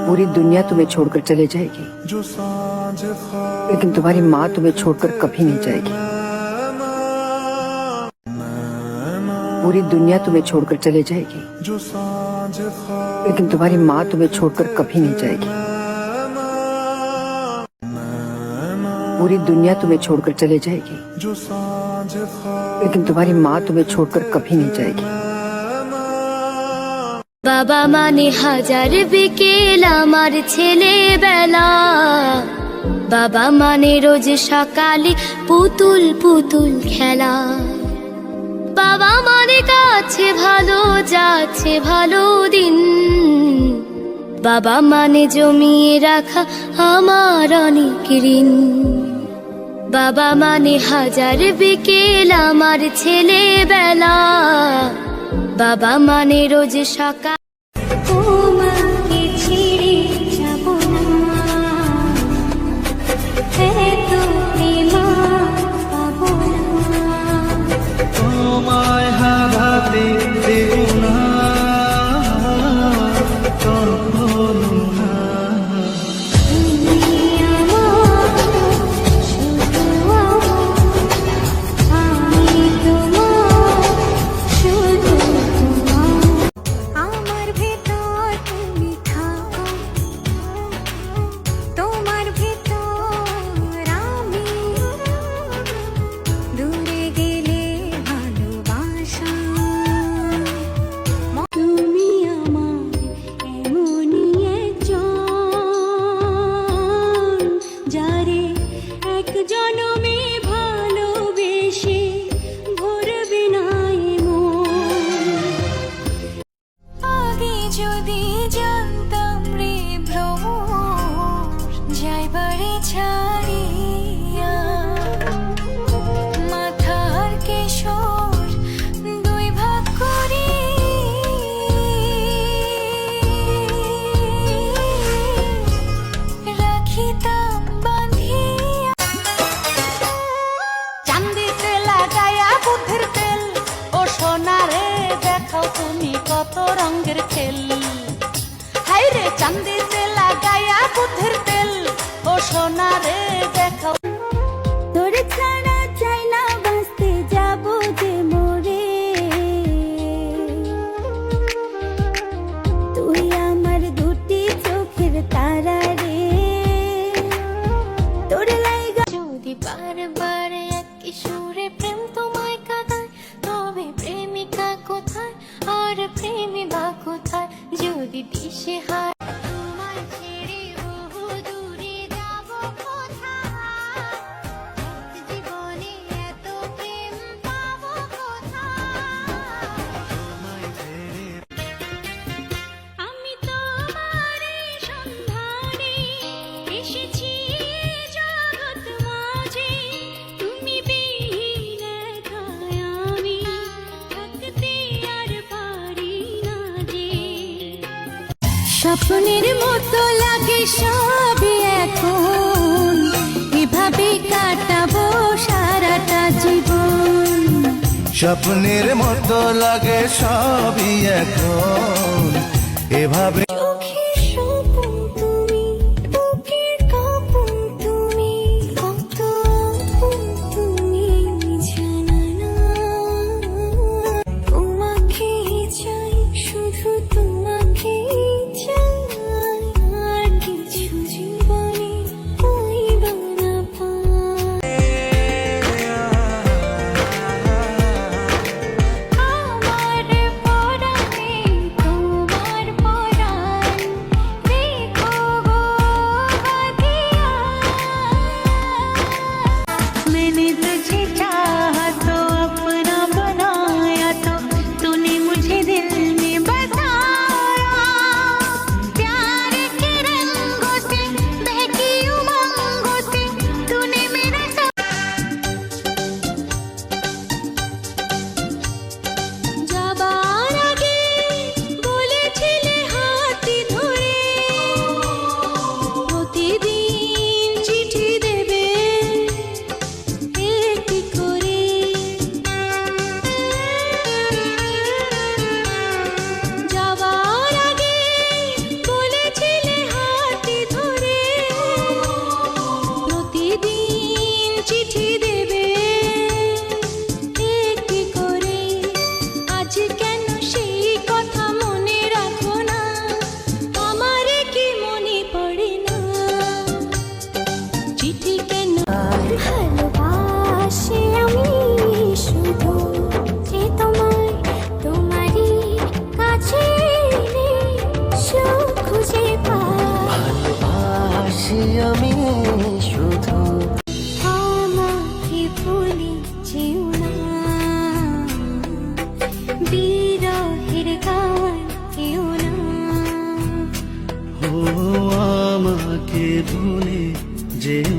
पूरी दुनिया तुम्हें छोड़कर चले जाएगी, लेकिन तुम्हारी माँ तुम्हें छोड़कर कभी नहीं जाएगी। पूरी दुनिया तुम्हें छोड़कर चले जाएगी, लेकिन तुम्हारी माँ तुम्हें छोड़कर कभी नहीं जाएगी। पूरी दुनिया तुम्हें छोड़कर चले जाएगी, लेकिन तुम्हारी माँ तुम्हें छोड़कर कभी नहीं जाएगी। বাবা মানে হাজার বিকেল আমার ছেলেবেলা, বাবা মানে রোজ সকালে পুতুল পুতুল খেলা, বাবা মানে কাছে ভালো যাচ্ছে ভালো দিন, বাবা মানে জমিয়ে রাখা আমার অনেক ঋণ। বাবা মানে হাজার বিকেল আমার ছেলেবেলা, বাবা মানে রোজ সকাল। তোমাকে ছেড়ে যাব না, এত প্রেম পাবো না, তোমায় হারাতে দেব না কখনো না। তুমি আমার শুধু আমি তোমার শুধু তোমার। আমার ভেতর তুমি থাকো, তোমার ভেতর আমি, দূরে গেলে ভালোবাসা। তুমি আমার এমনই একজন, যারে এক জনমে ভালোবেসে ভরবে না মন। আগে যদি জানতাম রে ভ্রমর যাইবারে ছাড়িয়া, মাথার কেশর দুই ভাগ করি রাখিতাম বাঁধিয়া। চান্দিতে লাগায়া বুদ্ধির তেল, ও সোনারে দেখাও তুমি কত রঙের খেল। হাই রে চান্দিতে লাগায়া বুদ্ধির তেল, ও সোনারে দেখাও। তোর ছাড়া চাই না বাঁচতে যাব যে মরে, তুই আমার দুটি চোখের তারা রে, তোর লাইগা যদি বারবার একই সুরে প্রেম তোমায় কাঁদায়, তবে প্রেমিকা কোথায় আর প্রেমী বা কোথায় যদি দিশে হায়। তোমায় ছেড়ে বহু দূরে যাব কোথায়, জীবনে এত প্রেম পাবো কোথায়। আমি তোমার সন্ধানে এসেছি জগৎ মাঝে, তুমি বিহীন একাই আমি থাকতে আর পারি না যে। স্বপ্নের মতো লাগে সবই এখন, এভাবে কাটাবো সারাটা জীবন। স্বপ্নের মতো লাগে সবই এখন, এভাবে চোখের স্বপন তুমি, বুকের কাঁপন তুমি, কত আপন তুমি জানা না। তোমাকে চাই, শুধু তোমাকে চাই, আর কিছু জীবনে পাইবা না পাই। আমার পরাণে তোমার পরাণ, বুঝি আমি শুধু আমাকে ভুলে যেও না, বিরহের গান কেউ না। ও আমাকে ভুলে যেও